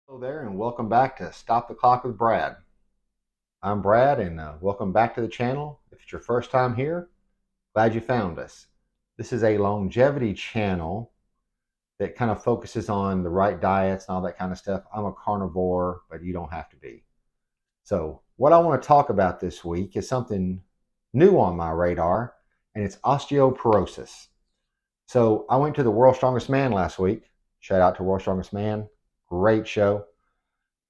Hello there, and welcome back to Stop the Clock with Brad. I'm Brad, and welcome back to the channel. If it's your first time here, glad you found us. This is a longevity channel that kind of focuses on the right diets and all that kind of stuff. I'm a carnivore, but you don't have to be. So, what I want to talk about this week is something new on my radar, and it's osteoporosis. So, I went to the World's Strongest Man last week. Shout out to World's Strongest Man. Great show.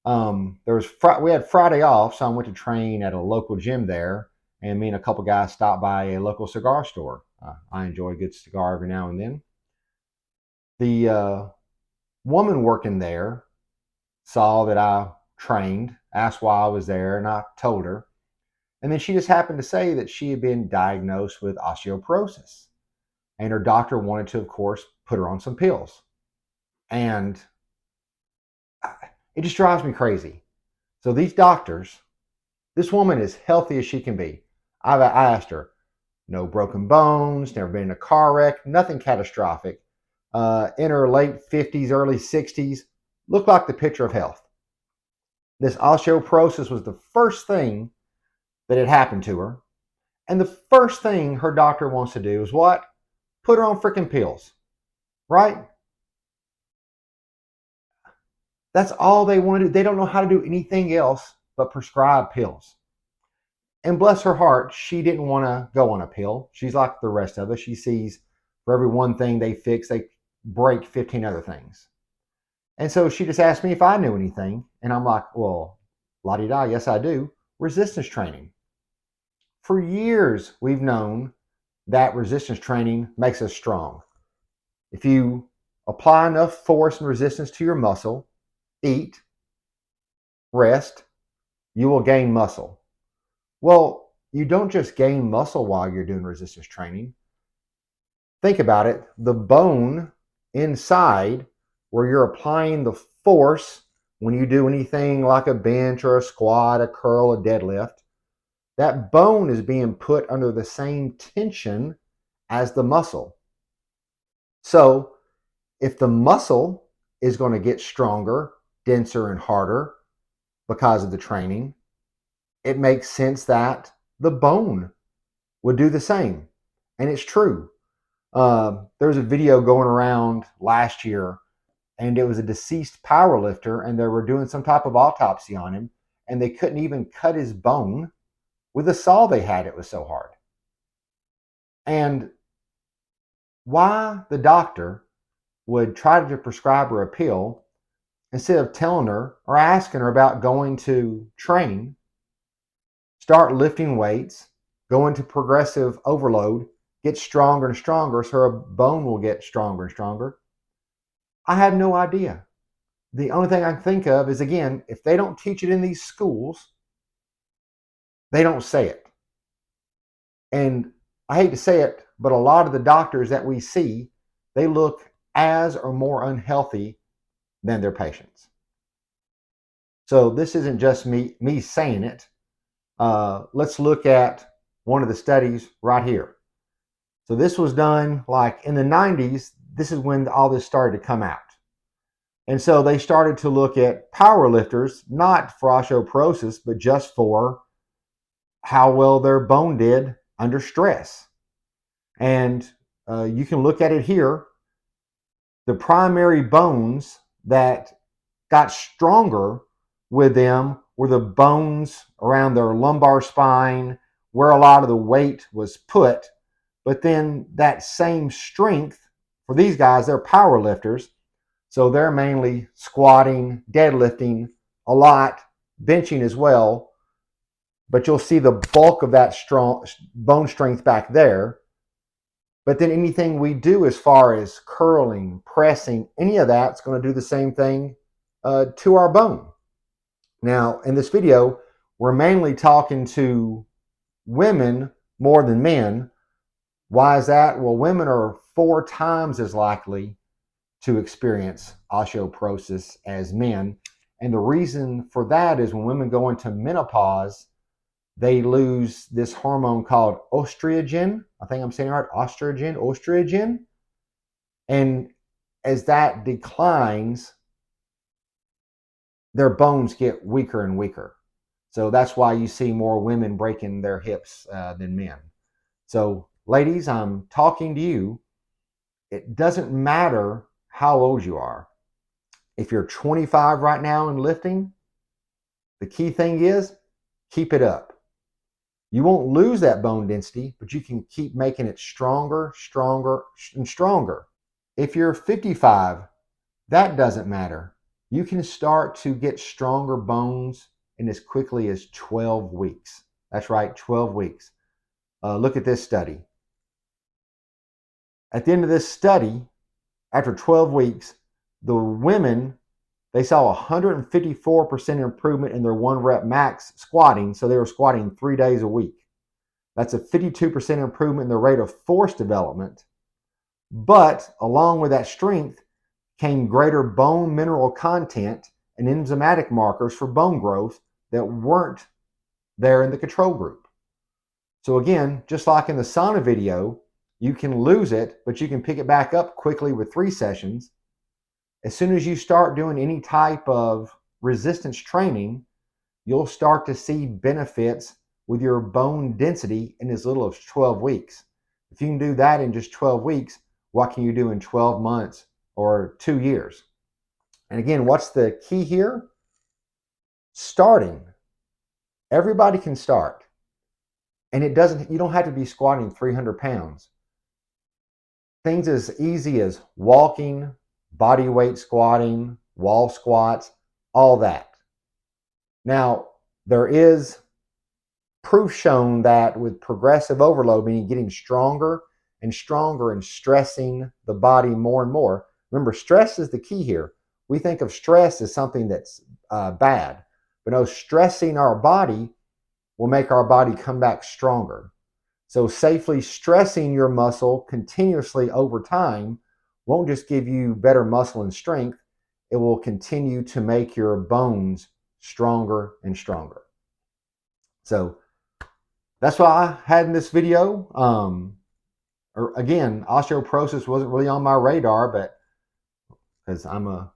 We had Friday off, so I went to train at a local gym there, and me and a couple guys stopped by a local cigar store. I enjoy a good cigar every now and then. The woman working there saw that I trained, asked why I was there, and I told her. And then she just happened to say that she had been diagnosed with osteoporosis, and her doctor wanted to, of course, put her on some pills. And it just drives me crazy. So these doctors, this woman is healthy as she can be. I asked her, no broken bones, never been in a car wreck, nothing catastrophic. In her late 50s, early 60s, looked like the picture of health. This osteoporosis was the first thing that had happened to her. And the first thing her doctor wants to do is what? Put her on freaking pills, right? That's all they want to do. They don't know how to do anything else but prescribe pills. And bless her heart, she didn't want to go on a pill. She's like the rest of us. She sees for every one thing they fix, they break 15 other things. And so she just asked me if I knew anything. And I'm like, well, la di da, yes, I do. Resistance training. For years, we've known that resistance training makes us strong. If you apply enough force and resistance to your muscle, eat, rest, you will gain muscle. Well, you don't just gain muscle while you're doing resistance training. Think about it. The bone inside where you're applying the force when you do anything like a bench or a squat, a curl, a deadlift, that bone is being put under the same tension as the muscle. So if the muscle is going to get stronger, denser, and harder because of the training, it makes sense that the bone would do the same. And it's true. There was a video going around last year, and it was a deceased power lifter, and they were doing some type of autopsy on him, and they couldn't even cut his bone with the saw they had. It was so hard. And why the doctor would try to prescribe her a pill instead of telling her or asking her about going to train, start lifting weights, go into progressive overload, get stronger and stronger so her bone will get stronger and stronger. I had no idea. The only thing I can think of is, again, if they don't teach it in these schools, they don't say it. And I hate to say it, but a lot of the doctors that we see, they look as or more unhealthy than their patients. So this isn't just me saying it. Let's look at one of the studies right here. So this was done like in the 90s. This is when all this started to come out. And so they started to look at power lifters, not for osteoporosis, but just for how well their bone did under stress. And you can look at it here. The primary bones that got stronger with them were the bones around their lumbar spine, where a lot of the weight was put. But then that same strength for these guys, they're power lifters. So they're mainly squatting, deadlifting a lot, benching as well. But you'll see the bulk of that strong bone strength back there. But then anything we do as far as curling, pressing, any of that's going to do the same thing to our bone. Now, in this video, we're mainly talking to women more than men. Why is that? Well, women are 4 times as likely to experience osteoporosis as men. And the reason for that is when women go into menopause, they lose this hormone called estrogen. I think I'm saying it right, estrogen. And as that declines, their bones get weaker and weaker. So that's why you see more women breaking their hips than men. So, ladies, I'm talking to you. It doesn't matter how old you are. If you're 25 right now and lifting, the key thing is keep it up. You won't lose that bone density, but you can keep making it stronger, stronger, and stronger. If you're 55, that doesn't matter. You can start to get stronger bones in as quickly as 12 weeks. That's right, 12 weeks. Look at this study. At the end of this study, after 12 weeks, the women, they saw 154% improvement in their 1 rep max squatting. So they were squatting 3 days a week. That's a 52% improvement in the rate of force development. But along with that strength came greater bone mineral content and enzymatic markers for bone growth that weren't there in the control group. So again, just like in the sauna video, you can lose it, but you can pick it back up quickly with 3 sessions. As soon as you start doing any type of resistance training, you'll start to see benefits with your bone density in as little as 12 weeks. If you can do that in just 12 weeks, what can you do in 12 months or 2 years? And again, what's the key here? Starting. Everybody can start. And you don't have to be squatting 300 pounds. Things as easy as walking, body weight squatting, wall squats, all that. Now, there is proof shown that with progressive overload, meaning getting stronger and stronger and stressing the body more and more. Remember, stress is the key here. We think of stress as something that's bad, but no, stressing our body will make our body come back stronger. So safely stressing your muscle continuously over time won't just give you better muscle and strength, it will continue to make your bones stronger and stronger. So that's what I had in this video. Again, osteoporosis wasn't really on my radar, but because I'm a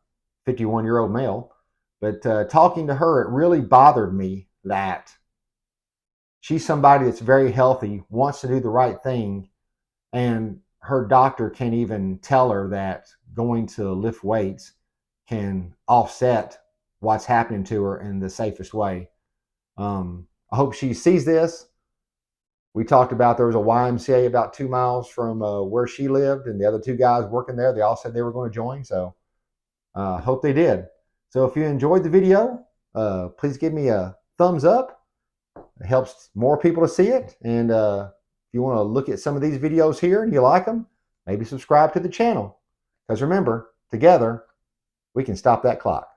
51-year-old male, but talking to her, it really bothered me that she's somebody that's very healthy, wants to do the right thing, and her doctor can't even tell her that going to lift weights can offset what's happening to her in the safest way. I hope she sees this. We talked about there was a YMCA about 2 miles from where she lived, and the other 2 guys working there, they all said they were going to join. So hope they did. So if you enjoyed the video, please give me a thumbs up. It helps more people to see it. And if you want to look at some of these videos here and you like them, maybe subscribe to the channel. Because remember, together, we can stop that clock.